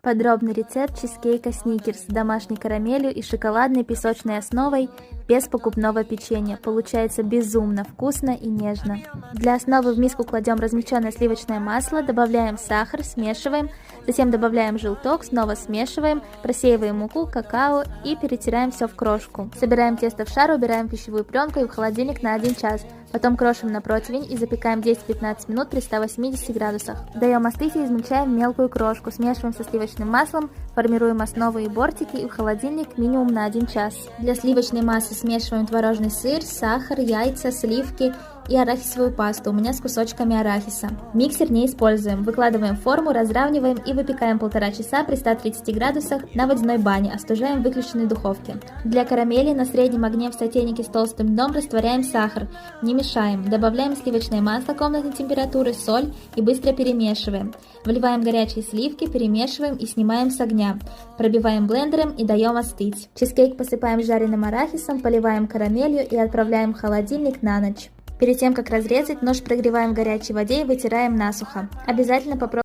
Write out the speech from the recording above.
Подробный рецепт чизкейка Сникерс с домашней карамелью и шоколадной песочной основой без покупного печенья. Получается безумно вкусно и нежно. Для основы в миску кладем размельченное сливочное масло, добавляем сахар, смешиваем, затем добавляем желток, снова смешиваем, просеиваем муку, какао и перетираем все в крошку. Собираем тесто в шар, убираем в пищевую пленку и в холодильник на 1 час. Потом крошим на противень и запекаем 10-15 минут при 180 градусах. Даем остыть и измельчаем в мелкую крошку. Смешиваем со сливочным маслом, формируем основу и бортики и в холодильник минимум на 1 час. Для сливочной массы смешиваем творожный сыр, сахар, яйца, сливки и арахисовую пасту, у меня с кусочками арахиса. Миксер не используем. Выкладываем в форму, разравниваем и выпекаем 1,5 часа при 130 градусах на водяной бане, остужаем в выключенной духовке. Для карамели на среднем огне в сотейнике с толстым дном растворяем сахар, не мешаем, добавляем сливочное масло комнатной температуры, соль и быстро перемешиваем. Вливаем горячие сливки, перемешиваем и снимаем с огня. Пробиваем блендером и даем остыть. Чизкейк посыпаем жареным арахисом, поливаем карамелью и отправляем в холодильник на ночь. Перед тем, как разрезать, нож прогреваем в горячей воде и вытираем насухо. Обязательно попробуйте